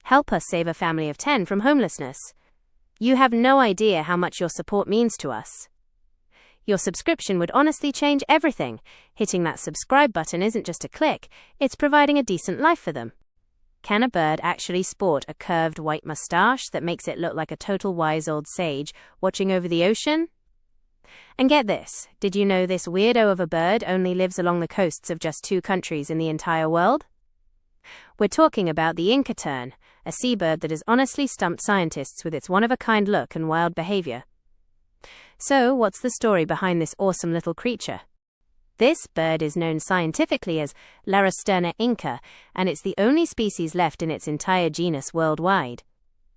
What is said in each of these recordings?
Help us save a family of 10 from homelessness. You have no idea how much your support means to us. Your subscription would honestly change everything. Hitting that subscribe button isn't just a click, it's providing a decent life for them. Can a bird actually sport a curved white mustache that makes it look like a total wise old sage watching over the ocean? And get this, did you know this weirdo of a bird only lives along the coasts of just 2 countries in the entire world? We're talking about the Inca Tern, a seabird that has honestly stumped scientists with its one-of-a-kind look and wild behavior. So, what's the story behind this awesome little creature? This bird is known scientifically as Lariosterna inca, and it's the only species left in its entire genus worldwide.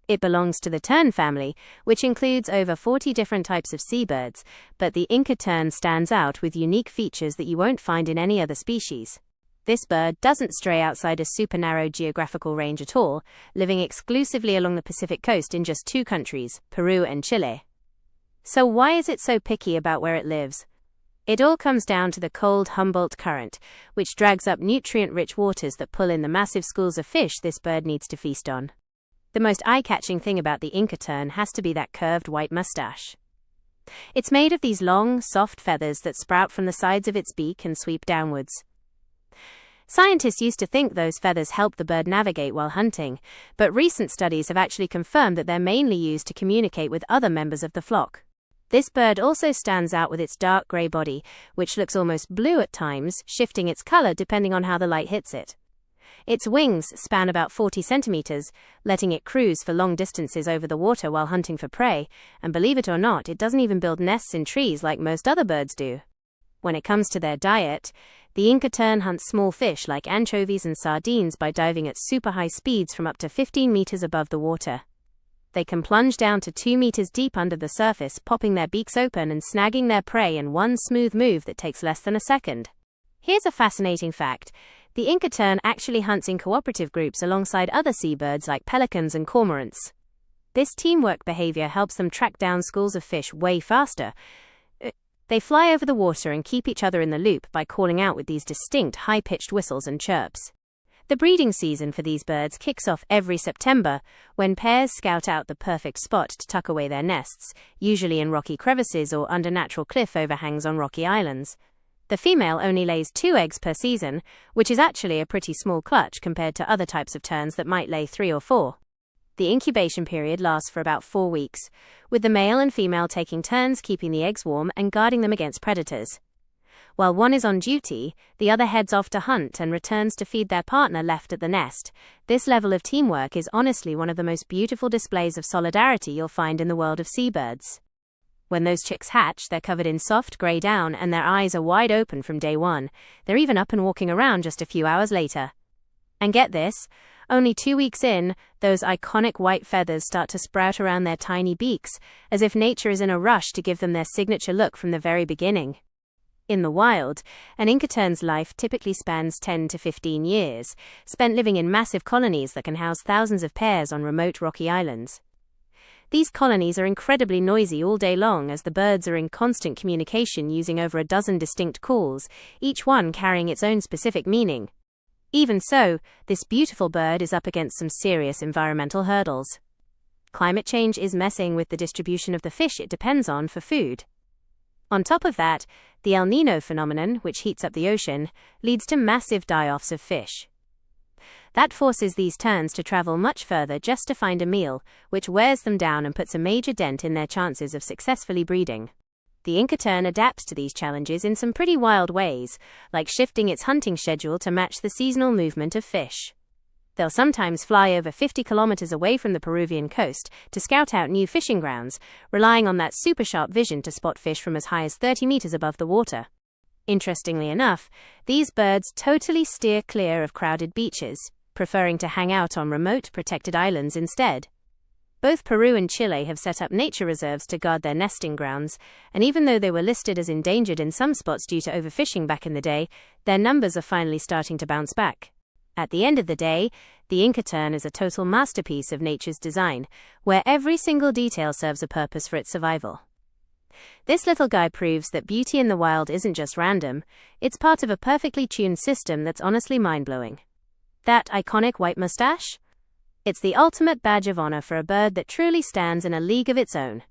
It belongs to the tern family, which includes over 40 different types of seabirds, but the Inca Tern stands out with unique features that you won't find in any other species. This bird doesn't stray outside a super narrow geographical range at all, living exclusively along the Pacific coast in just 2 countries, Peru and Chile. So why is it so picky about where it lives? It all comes down to the cold Humboldt Current, which drags up nutrient-rich waters that pull in the massive schools of fish this bird needs to feast on. The most eye-catching thing about the Inca Tern has to be that curved white mustache. It's made of these long, soft feathers that sprout from the sides of its beak and sweep downwards. Scientists used to think those feathers help the bird navigate while hunting, but recent studies have actually confirmed that they're mainly used to communicate with other members of the flock. This bird also stands out with its dark grey body, which looks almost blue at times, shifting its colour depending on how the light hits it. Its wings span about 40 centimeters, letting it cruise for long distances over the water while hunting for prey, and believe it or not, it doesn't even build nests in trees like most other birds do. When it comes to their diet, the Inca Tern hunts small fish like anchovies and sardines by diving at super high speeds from up to 15 meters above the water. They can plunge down to 2 meters deep under the surface, popping their beaks open and snagging their prey in one smooth move that takes less than a second. Here's a fascinating fact. The Inca Tern actually hunts in cooperative groups alongside other seabirds like pelicans and cormorants. This teamwork behavior helps them track down schools of fish way faster. They fly over the water and keep each other in the loop by calling out with these distinct high-pitched whistles and chirps. The breeding season for these birds kicks off every September, when pairs scout out the perfect spot to tuck away their nests, usually in rocky crevices or under natural cliff overhangs on rocky islands. The female only lays 2 eggs per season, which is actually a pretty small clutch compared to other types of terns that might lay 3 or 4. The incubation period lasts for about 4 weeks, with the male and female taking turns keeping the eggs warm and guarding them against predators. While one is on duty, the other heads off to hunt and returns to feed their partner left at the nest. This level of teamwork is honestly one of the most beautiful displays of solidarity you'll find in the world of seabirds. When those chicks hatch, they're covered in soft grey down and their eyes are wide open from day one. They're even up and walking around just a few hours later. And get this, only 2 weeks in, those iconic white feathers start to sprout around their tiny beaks, as if nature is in a rush to give them their signature look from the very beginning. In the wild, an Inca Tern's life typically spans 10 to 15 years, spent living in massive colonies that can house thousands of pairs on remote rocky islands. These colonies are incredibly noisy all day long as the birds are in constant communication using over a dozen distinct calls, each one carrying its own specific meaning. Even so, this beautiful bird is up against some serious environmental hurdles. Climate change is messing with the distribution of the fish it depends on for food. On top of that, the El Niño phenomenon, which heats up the ocean, leads to massive die-offs of fish. That forces these terns to travel much further just to find a meal, which wears them down and puts a major dent in their chances of successfully breeding. The Inca Tern adapts to these challenges in some pretty wild ways, like shifting its hunting schedule to match the seasonal movement of fish. They'll sometimes fly over 50 kilometers away from the Peruvian coast to scout out new fishing grounds, relying on that super sharp vision to spot fish from as high as 30 meters above the water. Interestingly enough, these birds totally steer clear of crowded beaches, preferring to hang out on remote protected islands instead. Both Peru and Chile have set up nature reserves to guard their nesting grounds, and even though they were listed as endangered in some spots due to overfishing back in the day, their numbers are finally starting to bounce back. At the end of the day, the Inca Tern is a total masterpiece of nature's design, where every single detail serves a purpose for its survival. This little guy proves that beauty in the wild isn't just random, it's part of a perfectly tuned system that's honestly mind-blowing. That iconic white mustache? It's the ultimate badge of honor for a bird that truly stands in a league of its own.